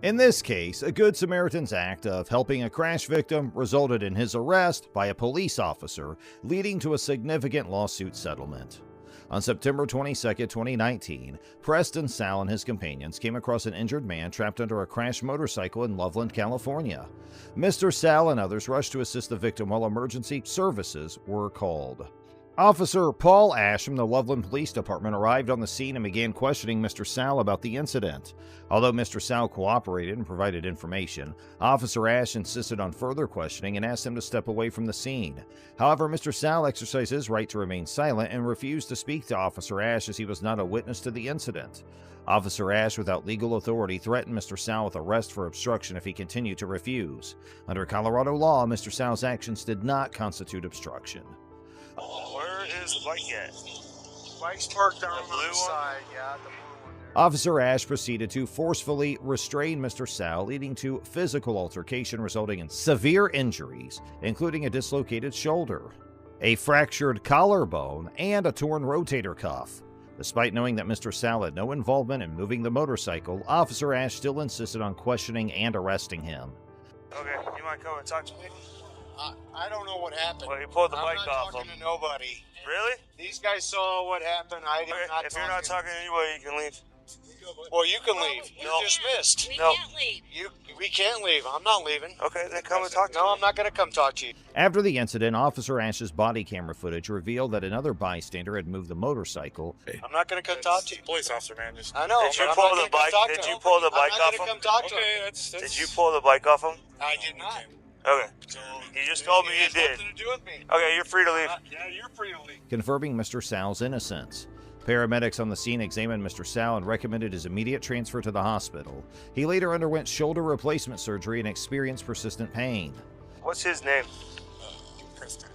In this case, a Good Samaritan's act of helping a crash victim resulted in his arrest by a police officer, leading to a significant lawsuit settlement. On September 22, 2019, Preston Sal and his companions came across an injured man trapped under a crashed motorcycle in Loveland, California. Mr. Sal and others rushed to assist the victim while emergency services were called. Officer Paul Ash from the Loveland Police Department arrived on the scene and began questioning Mr. Sal about the incident. Although Mr. Sal cooperated and provided information, Officer Ash insisted on further questioning and asked him to step away from the scene. However, Mr. Sal exercised his right to remain silent and refused to speak to Officer Ash as he was not a witness to the incident. Officer Ash, without legal authority, threatened Mr. Sal with arrest for obstruction if he continued to refuse. Under Colorado law, Mr. Sal's actions did not constitute obstruction. Where is the bike at? Bike's parked down The blue on the one? side. Yeah, the blue one there. Officer Ash proceeded to forcefully restrain Mr. Sal, leading to physical altercation resulting in severe injuries, including a dislocated shoulder, a fractured collarbone, and a torn rotator cuff. Despite knowing that Mr. Sal had no involvement in moving the motorcycle, Officer Ash still insisted on questioning and arresting him. Okay, you might come and talk to me? I don't know what happened. Well, you pulled the I'm bike not off talking him. to nobody. Really? These guys saw what happened. I did Okay, not if you're not talking to anybody, you can leave. Well, you can leave. No. You're dismissed. No. Can't leave. We can't leave. I'm not leaving. Okay, then come and talk to No, me. I'm not going to come talk to you. After the incident, Officer Ash's body camera footage revealed that another bystander had moved the motorcycle. I'm not going to come talk to you. Police officer, man. Just... I know. Did you but I'm pull not the gonna come bike? talk Did to you him. pull the bike I'm not off gonna him? come talk to him. that's... Did you pull the bike off him? I did not. Okay. You just told me you It has did. nothing to do with me. Okay, you're free to leave. Yeah, you're free to leave. Confirming Mr. Sal's innocence. Paramedics on the scene examined Mr. Sal and recommended his immediate transfer to the hospital. He later underwent shoulder replacement surgery and experienced persistent pain. What's his name? Preston.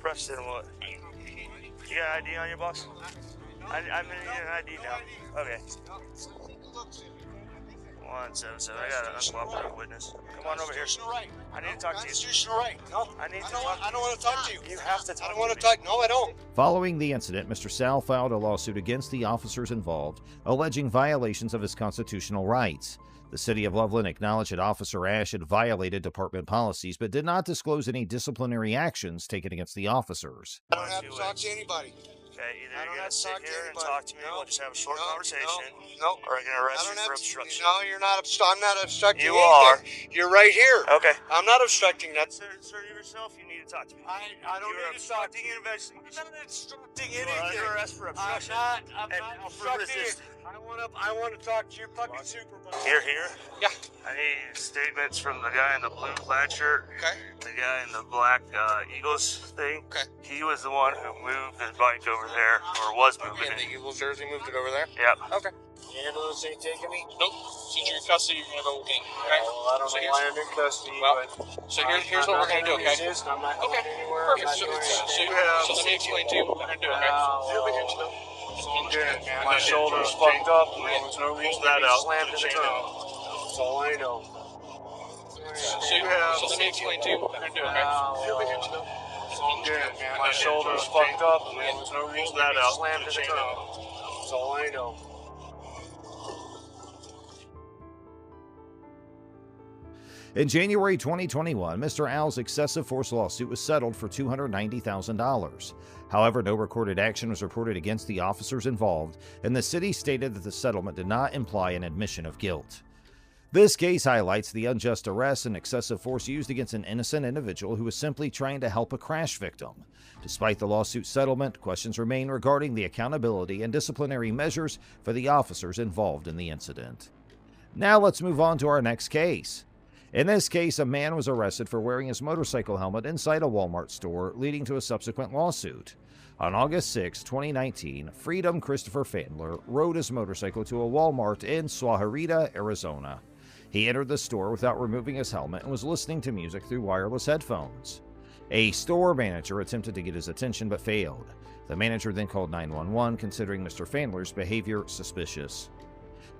Preston what? You got an ID on your box? I'm gonna need an ID now. Okay. 177. I got an uncooperative witness. Come on over here. Constitutional right. I need to talk to you. Constitutional right. No, I need to I don't want to talk to you. You have to talk I don't want to to talk. No, I don't. Following the incident, Mr. Sal filed a lawsuit against the officers involved, alleging violations of his constitutional rights. The city of Loveland acknowledged that Officer Ash had violated department policies, but did not disclose any disciplinary actions taken against the officers. I don't have to talk to anybody. Okay, either I don't you're have gonna to sit talk to here and anybody. talk to me, No, we'll just have a short no, conversation, No. or I'm gonna arrest I you don't for have to. obstruction. No, you're not. I'm not obstructing. You anything. You're right here. Okay. I'm not obstructing that. Sir, yourself, you need to talk to me. I don't You're need to talk. obstructing an investigation. I'm not obstructing You are anything. under arrest for I'm obstruction. not and for obstructing. resisting. I want to talk to your fucking supervisor. You're here? Yeah. I need statements from the guy in the blue plaid shirt, Okay. the guy in the black Eagles thing. Okay. He was the one who moved his bike over there, or was moving And it. the Eagles jersey moved it over there. Yep. Okay. Ambulance ain't taking me? Nope. Since you're in custody, you're gonna go with me. Okay. Well, I don't know why I'm in custody, but So here's what we're gonna do, okay? Resist. I'm not Okay. going anywhere. Perfect. I'm not So doing anything. let me explain to you what we're gonna do, okay? You'll be here to know. I'm good, man. My shoulder's fucked up. There's no reason to be slammed in the ground. That's all I know. So let me explain to you what we're gonna do, okay? You'll be here to know. I'm good, man. My shoulder's fucked up. There's no reason to be slammed in the ground. That's all I know. In January 2021, Mr. Al's excessive force lawsuit was settled for $290,000. However, no recorded action was reported against the officers involved, and the city stated that the settlement did not imply an admission of guilt. This case highlights the unjust arrest and excessive force used against an innocent individual who was simply trying to help a crash victim. Despite the lawsuit settlement, questions remain regarding the accountability and disciplinary measures for the officers involved in the incident. Now let's move on to our next case. In this case, a man was arrested for wearing his motorcycle helmet inside a Walmart store, leading to a subsequent lawsuit. On August 6, 2019, Freedom Christopher Fandler rode his motorcycle to a Walmart in Sahuarita, Arizona. He entered the store without removing his helmet and was listening to music through wireless headphones. A store manager attempted to get his attention but failed. The manager then called 911, considering Mr. Fandler's behavior suspicious.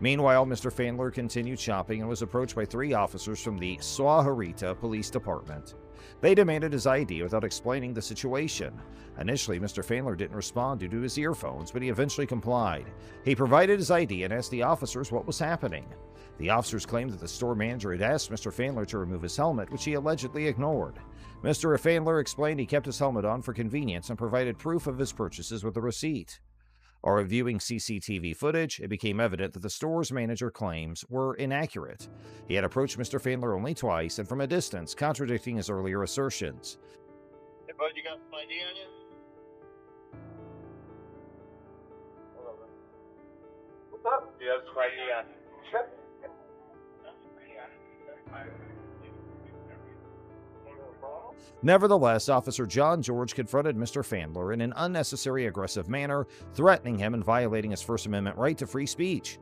Meanwhile, Mr. Fandler continued shopping and was approached by 3 officers from the Sahuarita Police Department. They demanded his ID without explaining the situation. Initially, Mr. Fandler didn't respond due to his earphones, but he eventually complied. He provided his ID and asked the officers what was happening. The officers claimed that the store manager had asked Mr. Fandler to remove his helmet, which he allegedly ignored. Mr. Fandler explained he kept his helmet on for convenience and provided proof of his purchases with a receipt. While reviewing CCTV footage, it became evident that the store's manager claims were inaccurate. He had approached Mr. Fandler only twice and from a distance, contradicting his earlier assertions. Hey, bud, you got some ID on you? What's up? Do you have some ID on you? Sure. Nevertheless, Officer John George confronted Mr. Fandler in an unnecessary aggressive manner, threatening him and violating his First Amendment right to free speech.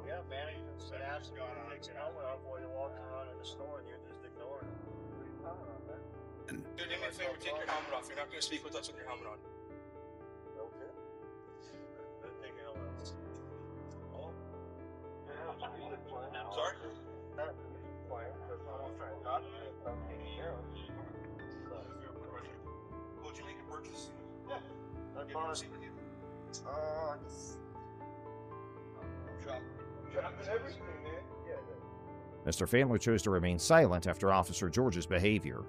Yeah, man, he just asked you to take your helmet off while you're walking around in the store and you just ignore it. What are you talking about, man? Dude, do me a favor, take your helmet off. You're not going to speak with us with your helmet on. Okay. Take your helmet off. Oh. Sorry? Would you make a purchase? Yeah. That's fine. Dropping everything, man. Yeah. Mr. Fandler chose to remain silent after Officer George's behavior.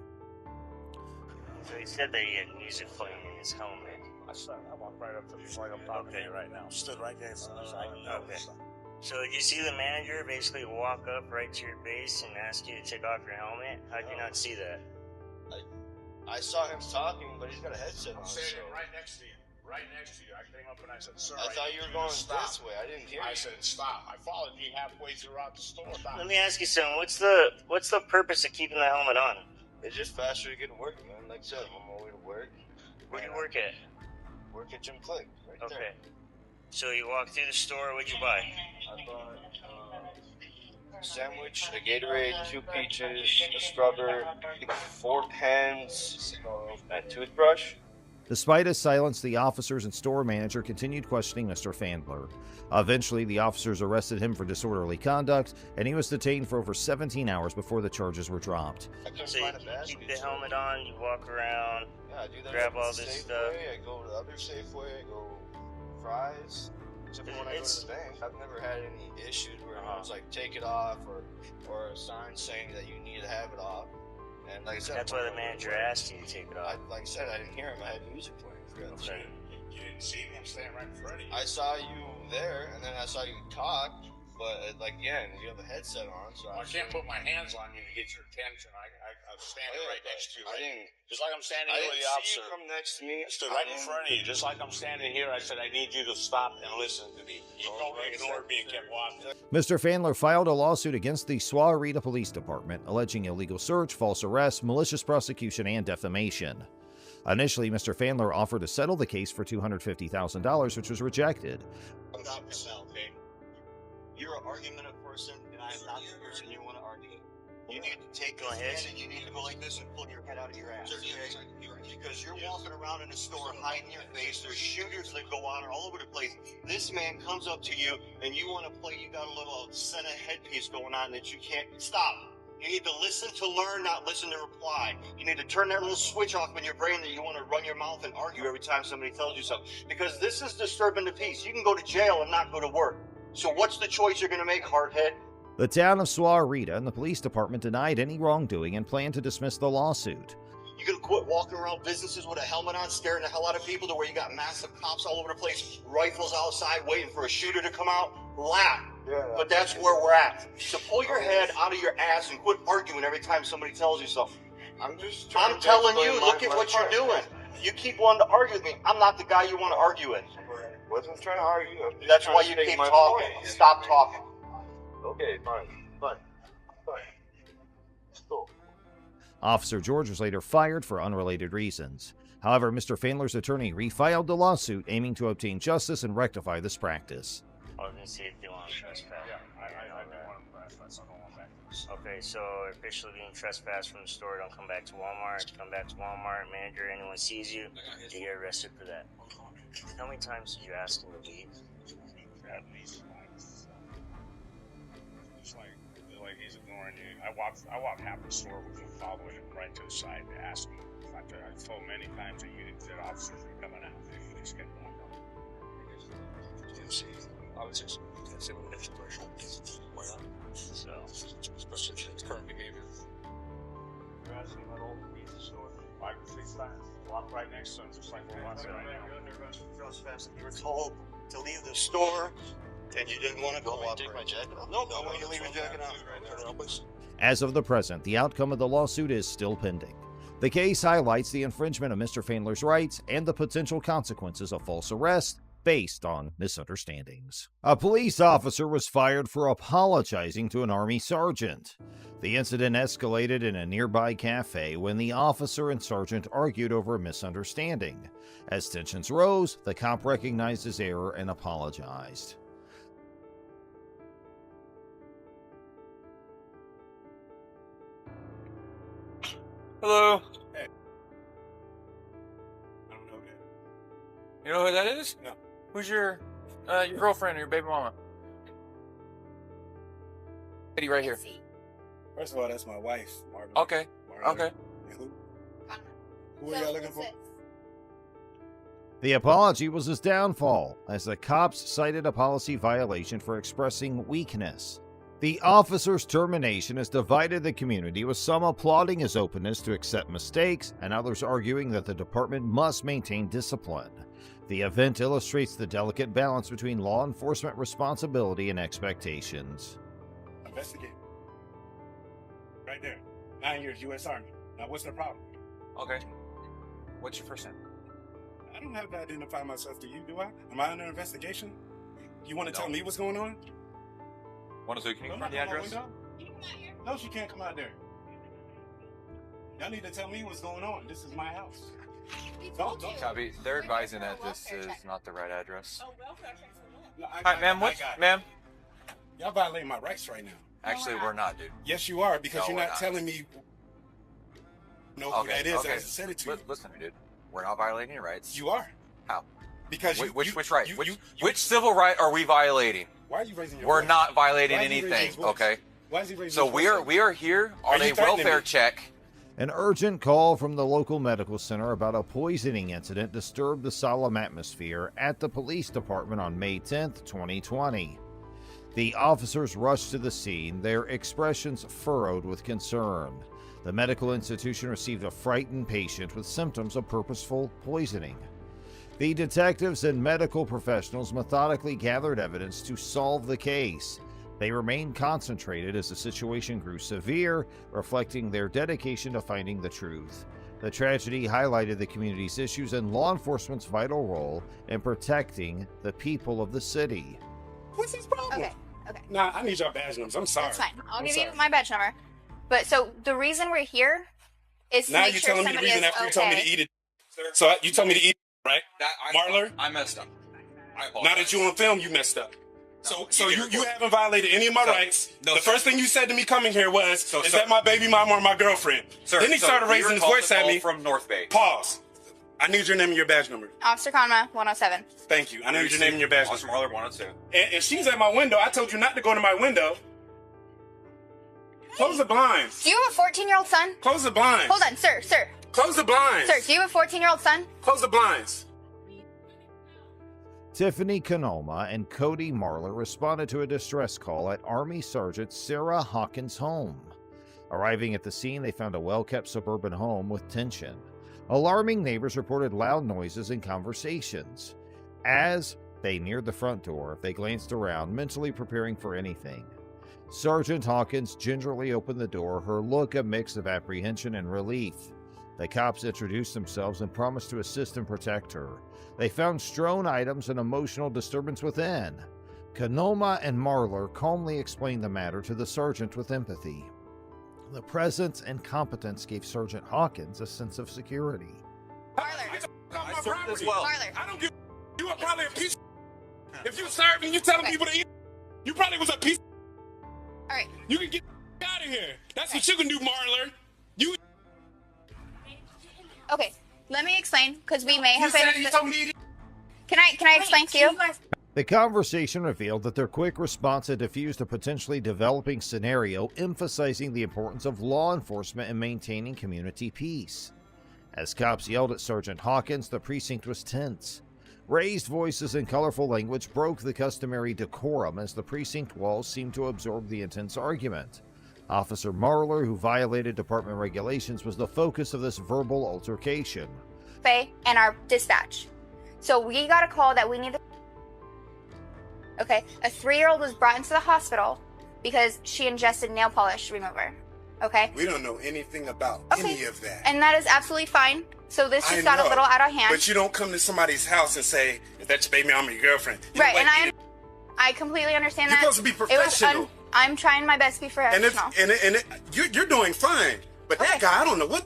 So he said that he had music playing in his helmet. I walked right up to the like I'm talking to you right now. Stood right there. Okay. So did you see the manager basically walk up right to your base and ask you to take off your helmet? How did you not see that? I saw him talking, but he's got a headset on. I'm standing right next to you. Right next to you. I came up and I said, sir, I thought you were going this way. I didn't hear I you. said, stop. I followed you halfway throughout the store. Stop. Let me ask you something. What's the purpose of keeping the helmet on? It's just faster to get to work, man. Like I said, I'm on my way to work. Where do you work at? Work at Jim Click, right Okay. So you walk through the store. What'd you buy? I bought a sandwich, a Gatorade, 2 peaches, a scrubber, 4 pens, and a toothbrush. Despite his silence, the officers and store manager continued questioning Mr. Fandler. Eventually, the officers arrested him for disorderly conduct, and he was detained for over 17 hours before the charges were dropped. So you keep the helmet on, you walk around, Yeah, I do that grab at all the this Safeway, stuff. I go to the other Safeway, I go Fry's. Except for when I go to the bank, I've never had any issues where I was like, take it off, or a sign saying that you need to have it off. And like I said, That's why the manager asked you to take it off. like I said, I didn't hear him. I had music playing. Okay. You didn't see me. I'm standing right in front of you. I saw you there, and then I saw you talk, but like again, you have a headset on, so I can't put my hands on you to get your attention. I'm standing right next to you. I didn't. Just like I'm standing I here with didn't the see officer. you come next to me. I stood right in front of you. Just like I'm standing here, I said, I need you to stop and listen to me. You ignored me and kept walking. Mr. Fandler filed a lawsuit against the Samarita Police Department, alleging illegal search, false arrest, malicious prosecution, and defamation. Initially, Mr. Fandler offered to settle the case for $250,000, which was rejected. Stop yourself, okay? You're an argumentative person, and I am not the person you want to argue. You need to take a stand, and you need to go like this and pull your head out of your ass, okay? Because you're walking around in the store hiding your face. There's shooters that go on all over the place. This man comes up to you, and you want to play. You got a little Senna headpiece going on that you can't stop. You need to listen to learn, not listen to reply. You need to turn that little switch off in your brain that you want to run your mouth and argue every time somebody tells you something. Because this is disturbing the peace. You can go to jail and not go to work. So what's the choice you're going to make, hardhead? The town of Samarita and the police department denied any wrongdoing and planned to dismiss the lawsuit. You gonna quit walking around businesses with a helmet on, scaring the hell out of people to where you got massive cops all over the place, rifles outside waiting for a shooter to come out? Laugh. Yeah, But that's where we're at. So pull your head out of your ass and quit arguing every time somebody tells you something. I'm just trying I'm to telling you, explain look at my what you're part. doing. You keep wanting to argue with me. I'm not the guy you want to argue with. Wasn't trying to argue. I'm just That's trying why to you state keep my talking. point. Stop talking. Okay, fine. Cool. Officer George was later fired for unrelated reasons. However, Mr. Fandler's attorney refiled the lawsuit, aiming to obtain justice and rectify this practice. I was going to see if they want to trespass. Yeah, I don't want to trespass. I don't want that. Okay, so officially being trespassed from the store, don't come back to Walmart. Come back to Walmart, manager, anyone sees you, you get arrested for that. How many times did you ask him to leave? At least once. It's like he's ignoring you. I walked half the store with him, following him right to the side to ask him. I told him many times that officers were coming out. They just kept going. Officers, can I say what next question? Why not? So, Especially its current behavior. You're asking about all the pizza store? 5 or 6 times. Walk right next to him, just like we're watching right now. Trespass. You were told to leave the store, and you didn't want to go up. Take my jacket off? No, I want you to leave your jacket off. As of the present, the outcome of the lawsuit is still pending. The case highlights the infringement of Mr. Fandler's rights and the potential consequences of false arrest based on misunderstandings. A police officer was fired for apologizing to an Army sergeant. The incident escalated in a nearby cafe when the officer and sergeant argued over a misunderstanding. As tensions rose, the cop recognized his error and apologized. Hello. Hey. I don't know that. You know who that is? No. Who's your girlfriend or your baby mama? Lady right here. First of all, that's my wife, Margaret. Okay. Margaret. Okay. And who are y'all looking for? The apology was his downfall, as the cops cited a policy violation for expressing weakness. The officer's termination has divided the community, with some applauding his openness to accept mistakes and others arguing that the department must maintain discipline. The event illustrates the delicate balance between law enforcement responsibility and expectations. Investigate. Right there. 9 years, U.S. Army. Now, what's the problem? Okay. What's your first name? I don't have to identify myself to you, do I? Am I under investigation? You want to tell me what's going on? 102, can you No, confirm the not my address? window. No, she can't come out there. Y'all need to tell me what's going on. This is my house. Don't. Copy. They're advising that this is not the right address. No, Hi, ma'am. What? Ma'am? Y'all violating my rights right now. Actually, we're not, dude. Yes, you are, because No, you're we're not not. telling me who that is. I said it to you. Listen to me, dude. We're not violating your rights. You are. How? Because Which right? Which civil right are we violating? Why are you raising your We're voice? not violating Why is he raising anything, his voice? okay? Why is he raising So his voice? we are here on you a threatening welfare me? check. An urgent call from the local medical center about a poisoning incident disturbed the solemn atmosphere at the police department on May 10th, 2020. The officers rushed to the scene, their expressions furrowed with concern. The medical institution received a frightened patient with symptoms of purposeful poisoning. The detectives and medical professionals methodically gathered evidence to solve the case. They remained concentrated as the situation grew severe, reflecting their dedication to finding the truth. The tragedy highlighted the community's issues and law enforcement's vital role in protecting the people of the city. What's his problem? Okay. Nah, I need your badge numbers. I'm sorry. That's fine. I'll I'm give sorry. you my badge number. But so the reason we're here is to Now make you're sure telling me the somebody reason is after you told me to okay. eat it. So you told me to eat it, right? Marler? I messed up. I apologize. Now that you on film, you messed up. No, So you you didn't. haven't violated any of my No. rights. No, the sir. first thing you said to me coming here was, So, is sir. that my baby mama or my girlfriend? Sir, Then he so started we raising his recalled voice the at call me. from North Bay. Pause. I need your name and your badge number. Officer Conma, 107. Thank you. I need your name and your badge Officer number. Marler 102. And she's at my window. I told you not to go to my window. Close the blinds. Do you have a 14-year-old son? Close the blinds. Hold on, sir. Close the blinds. Sir, do you have a 14-year-old son? Close the blinds. Tiffany Canoma and Cody Marler responded to a distress call at Army Sergeant Sarah Hawkins' home. Arriving at the scene, they found a well-kept suburban home with tension. Alarming neighbors reported loud noises and conversations. As they neared the front door, they glanced around, mentally preparing for anything. Sergeant Hawkins gingerly opened the door, her look a mix of apprehension and relief. The cops introduced themselves and promised to assist and protect her. They found strewn items and emotional disturbance within. Canoma and Marler calmly explained the matter to the sergeant with empathy. The presence and competence gave Sergeant Hawkins a sense of security. Marler. I served as well. Marler. I don't give. You are probably a piece. If you serve and you telling Okay. people to eat, you probably was a piece. All right. You can get out of here. That's what you can do, Marler. You Okay. Let me explain, because we may have said been. you told me to eat. Can I explain to you? The conversation revealed that their quick response had diffused a potentially developing scenario, emphasizing the importance of law enforcement in maintaining community peace. As cops yelled at Sergeant Hawkins, the precinct was tense. Raised voices and colorful language broke the customary decorum as the precinct walls seemed to absorb the intense argument. Officer Marler, who violated department regulations, was the focus of this verbal altercation. And our dispatch. So we got a call that we need Okay, a 3-year-old was brought into the hospital because she ingested nail polish remover. Okay? We don't know anything about any of that. And that is absolutely fine. So this just got a little out of hand. But you don't come to somebody's house and say, if that's your baby, I'm your girlfriend. Right, and I completely understand that. You're supposed to be professional. I'm trying my best to be professional. And you're doing fine. But that guy, I don't know what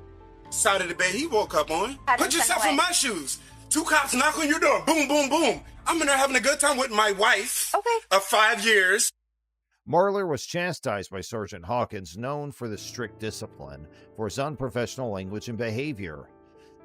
side of the bed he woke up on. Put yourself in my shoes. 2 cops knock on your door. Boom, boom, boom. I'm in there having a good time with my wife of 5 years. Marler was chastised by Sergeant Hawkins, known for the strict discipline, for his unprofessional language and behavior.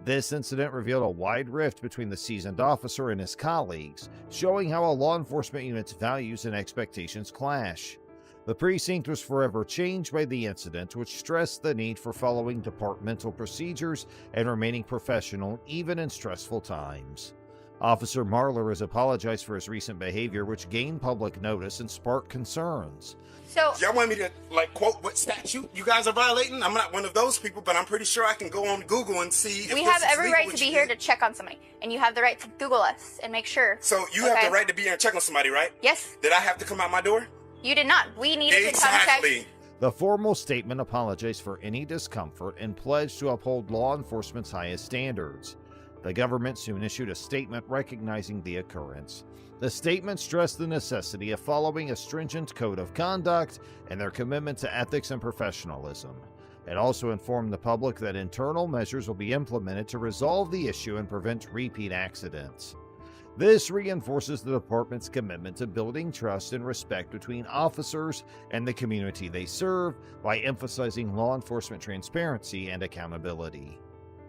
This incident revealed a wide rift between the seasoned officer and his colleagues, showing how a law enforcement unit's values and expectations clash. The precinct was forever changed by the incident, which stressed the need for following departmental procedures and remaining professional even in stressful times. Officer Marler has apologized for his recent behavior, which gained public notice and sparked concerns. So, y'all want me to, quote what statute you guys are violating? I'm not one of those people, but I'm pretty sure I can go on Google and see if we have every right to be here to check on somebody, and you have the right to Google us and make sure. So you have the right to be here and check on somebody, right? Yes. Did I have to come out my door? You did not. We needed to come check. The formal statement apologized for any discomfort and pledged to uphold law enforcement's highest standards. The government soon issued a statement recognizing the occurrence. The statement stressed the necessity of following a stringent code of conduct and their commitment to ethics and professionalism. It also informed the public that internal measures will be implemented to resolve the issue and prevent repeat accidents. This reinforces the department's commitment to building trust and respect between officers and the community they serve by emphasizing law enforcement transparency and accountability.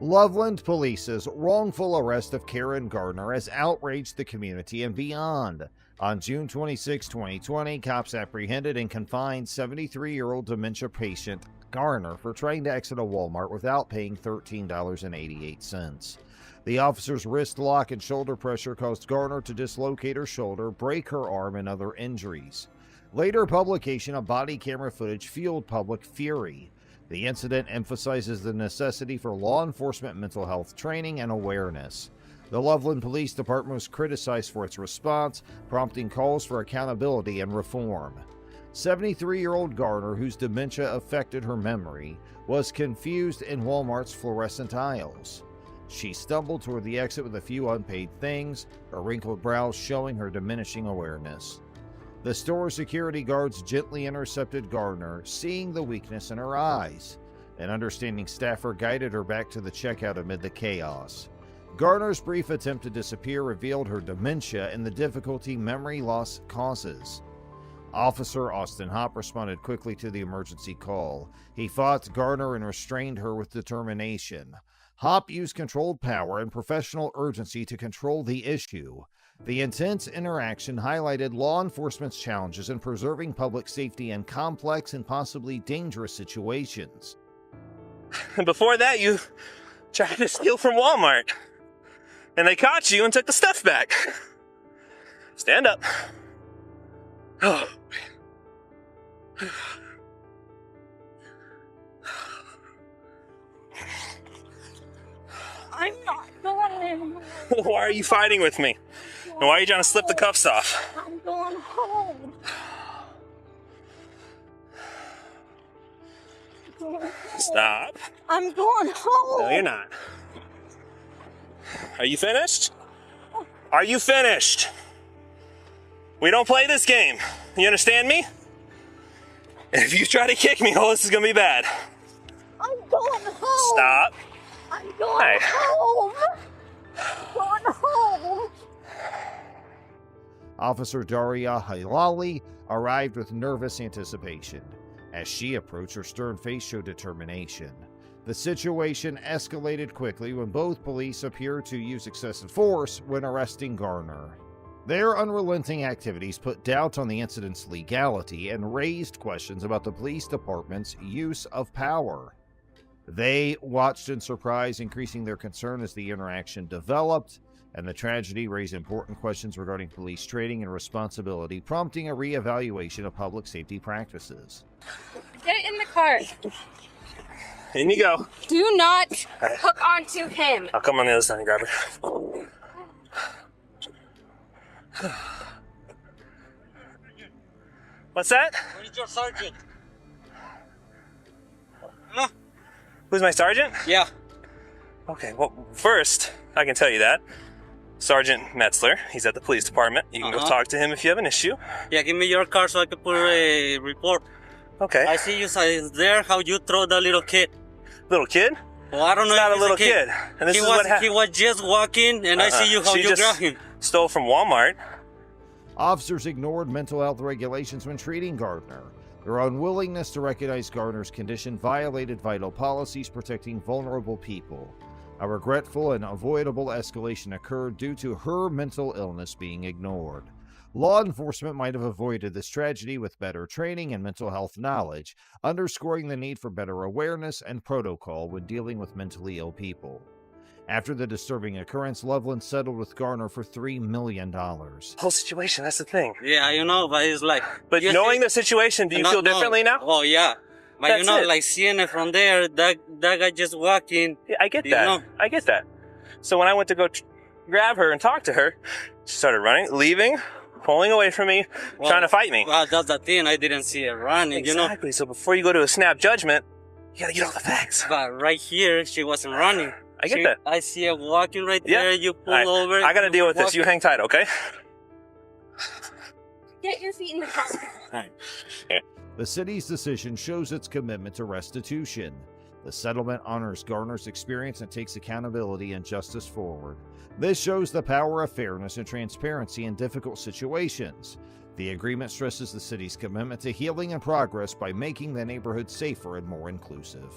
Loveland Police's wrongful arrest of Karen Garner has outraged the community and beyond. On June 26, 2020, cops apprehended and confined 73-year-old dementia patient Garner for trying to exit a Walmart without paying $13.88. The officer's wrist lock and shoulder pressure caused Garner to dislocate her shoulder, break her arm, and other injuries. Later publication of body camera footage fueled public fury. The incident emphasizes the necessity for law enforcement mental health training and awareness. The Loveland Police Department was criticized for its response, prompting calls for accountability and reform. 73-year-old Garner, whose dementia affected her memory, was confused in Walmart's fluorescent aisles. She stumbled toward the exit with a few unpaid things, her wrinkled brows showing her diminishing awareness. The store security guards gently intercepted Garner, seeing the weakness in her eyes. An understanding staffer guided her back to the checkout amid the chaos. Garner's brief attempt to disappear revealed her dementia and the difficulty memory loss causes. Officer Austin Hopp responded quickly to the emergency call. He fought Garner and restrained her with determination. Hopp used controlled power and professional urgency to control the issue. The intense interaction highlighted law enforcement's challenges in preserving public safety in complex and possibly dangerous situations. Before that, you tried to steal from Walmart, and they caught you and took the stuff back. Stand up. Oh. I'm not going. Why are you fighting with me? And why are you trying to slip the cuffs off? I'm going home. Stop. I'm going home. No, you're not. Are you finished? Are you finished? We don't play this game. You understand me? And if you try to kick me, oh, this is gonna be bad. I'm going home. Stop. I'm going home. I'm going home. Officer Daria Hilali arrived with nervous anticipation. As she approached, her stern face showed determination. The situation escalated quickly when both police appeared to use excessive force when arresting Garner. Their unrelenting activities put doubt on the incident's legality and raised questions about the police department's use of power. They watched in surprise, increasing their concern as the interaction developed. and the tragedy raised important questions regarding police training and responsibility, prompting a reevaluation of public safety practices. Get in the car. In you go. Do not hook onto him. I'll come on the other side and grab her. What's that? Where's your sergeant? Huh? Who's my sergeant? Yeah. Okay, well, first, I can tell you that. Sergeant Metzler, he's at the police department. You can go talk to him if you have an issue. Yeah, give me your car so I can put a report. Okay. I see you there, how you throw the little kid. Little kid? Well, I don't know. He's not a little kid. And this is what happened. He was just walking, and I see you how you grab him. Stole from Walmart. Officers ignored mental health regulations when treating Garner. Their unwillingness to recognize Garner's condition violated vital policies protecting vulnerable people. A regretful and avoidable escalation occurred due to her mental illness being ignored. Law enforcement might have avoided this tragedy with better training and mental health knowledge, underscoring the need for better awareness and protocol when dealing with mentally ill people. After the disturbing occurrence, Loveland settled with Garner for $3 million. Whole situation, that's the thing. Yeah, you know, but it's like... But knowing the situation, do you feel differently now? Oh, yeah. But that's you know, like seeing it from there, that guy just walked in. Yeah, I get that. I get that. So when I went to go grab her and talk to her, she started running, leaving, pulling away from me, trying to fight me. Well, that's the thing. I didn't see her running, you know. Exactly. So before you go to a snap judgment, you gotta get all the facts. But right here, she wasn't running. I get that. I see her walking right there. You pull over. I gotta deal with this. You hang tight, okay? Get your feet in the car. Alright. The city's decision shows its commitment to restitution. The settlement honors Garner's experience and takes accountability and justice forward. This shows the power of fairness and transparency in difficult situations. The agreement stresses the city's commitment to healing and progress by making the neighborhood safer and more inclusive.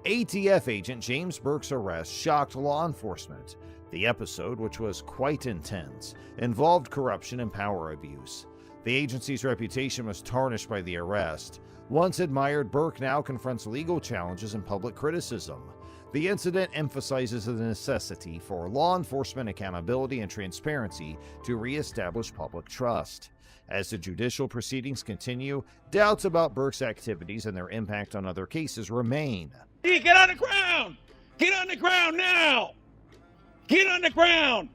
ATF agent James Burke's arrest shocked law enforcement. The episode, which was quite intense, involved corruption and power abuse. The agency's reputation was tarnished by the arrest. Once admired, Burke now confronts legal challenges and public criticism. The incident emphasizes the necessity for law enforcement accountability and transparency to reestablish public trust. As the judicial proceedings continue, doubts about Burke's activities and their impact on other cases remain. Hey, get on the ground! Get on the ground now! Get on the ground!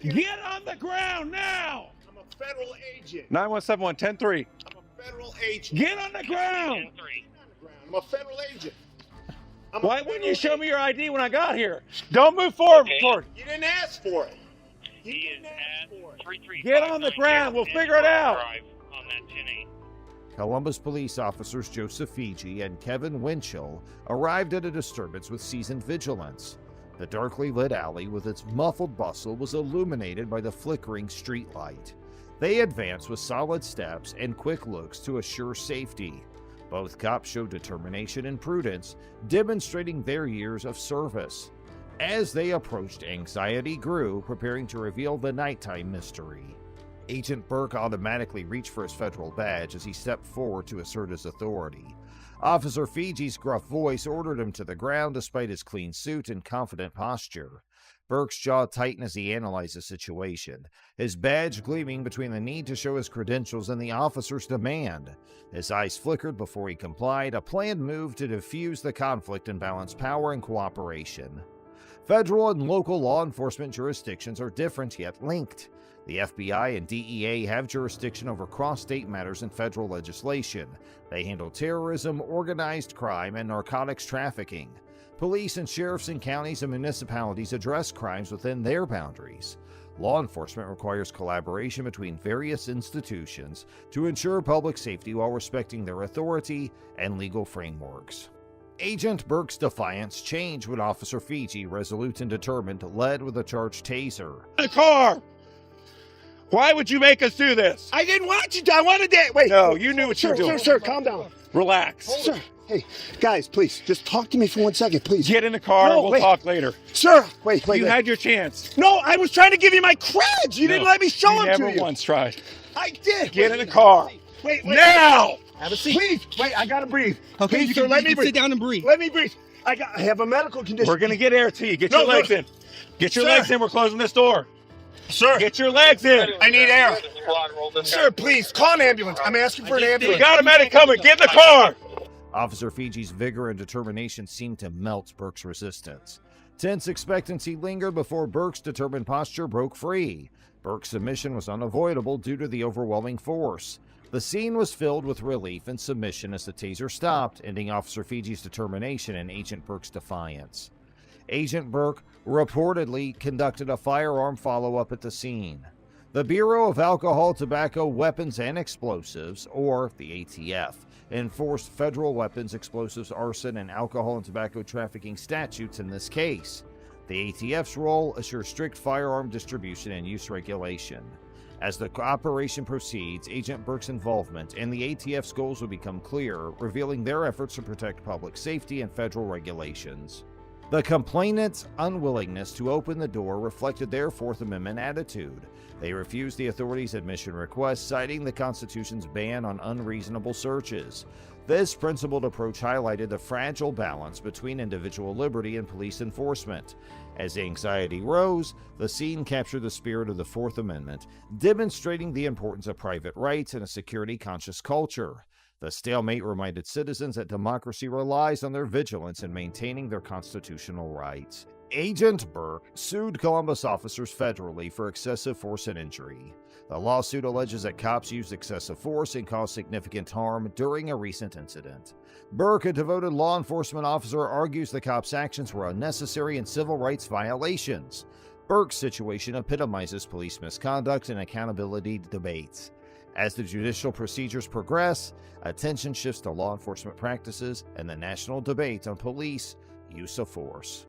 Get on the ground now! I'm a federal agent. 917-110-3. I'm a federal agent. Get on the ground! I'm a federal agent. Why wouldn't you show me your ID when I got here? Don't move forward. You didn't ask for it. Get on the ground. We'll figure it out. Columbus police officers Joseph Fiji and Kevin Winchell arrived at a disturbance with seasoned vigilance. The darkly lit alley with its muffled bustle was illuminated by the flickering streetlight. They advanced with solid steps and quick looks to assure safety. Both cops showed determination and prudence, demonstrating their years of service. As they approached, anxiety grew, preparing to reveal the nighttime mystery. Agent Burke automatically reached for his federal badge as he stepped forward to assert his authority. Officer Fiji's gruff voice ordered him to the ground despite his clean suit and confident posture. Burke's jaw tightened as he analyzed the situation, his badge gleaming between the need to show his credentials and the officer's demand. His eyes flickered before he complied, a planned move to defuse the conflict and balance power and cooperation. Federal and local law enforcement jurisdictions are different yet linked. The FBI and DEA have jurisdiction over cross-state matters in federal legislation. They handle terrorism, organized crime, and narcotics trafficking. Police and sheriffs in counties and municipalities address crimes within their boundaries. Law enforcement requires collaboration between various institutions to ensure public safety while respecting their authority and legal frameworks. Agent Burke's defiance changed when Officer Fiji, resolute and determined, led with a charged taser. In the car! Why would you make us do this? I didn't want you to. I wanted to. Wait. No, you knew what you were doing. Sir, calm down. Relax. Sir, hey, guys, please, just talk to me for 1 second, please. Get in the car. No, we'll talk later. Sir, wait. You had your chance. No, I was trying to give you my creds. You didn't let me show them to you. You never once tried. I did. Get in the car. Wait. Now! Have a seat. Please, wait, I gotta breathe. Okay, Please, you sir, can, let you me can breathe. sit down and breathe. Let me breathe. I have a medical condition. We're gonna get air to you. Get No, your legs no. in. Get your Sir. legs in. We're closing this door. Sir, Get your legs in. I need air. Sir, please, call an ambulance. I'm asking for an You ambulance. got a medic coming. Get in the car. Officer Fiji's vigor and determination seemed to melt Burke's resistance. Tense expectancy lingered before Burke's determined posture broke free. Burke's submission was unavoidable due to the overwhelming force. The scene was filled with relief and submission as the taser stopped, ending Officer Fiji's determination and Agent Burke's defiance. Agent Burke reportedly conducted a firearm follow-up at the scene. The Bureau of Alcohol, Tobacco, Weapons, and Explosives, or the ATF, enforced federal weapons, explosives, arson, and alcohol and tobacco trafficking statutes in this case. The ATF's role assures strict firearm distribution and use regulation. As the operation proceeds, Agent Burke's involvement and the ATF's goals will become clearer, revealing their efforts to protect public safety and federal regulations. The complainant's unwillingness to open the door reflected their Fourth Amendment attitude. They refused the authorities' admission request, citing the Constitution's ban on unreasonable searches. This principled approach highlighted the fragile balance between individual liberty and police enforcement. As anxiety rose, the scene captured the spirit of the Fourth Amendment, demonstrating the importance of private rights in a security-conscious culture. The stalemate reminded citizens that democracy relies on their vigilance in maintaining their constitutional rights. Agent Burke sued Columbus officers federally for excessive force and injury. The lawsuit alleges that cops used excessive force and caused significant harm during a recent incident. Burke, a devoted law enforcement officer, argues the cops' actions were unnecessary and civil rights violations. Burke's situation epitomizes police misconduct and accountability debates. As the judicial procedures progress, attention shifts to law enforcement practices and the national debate on police use of force.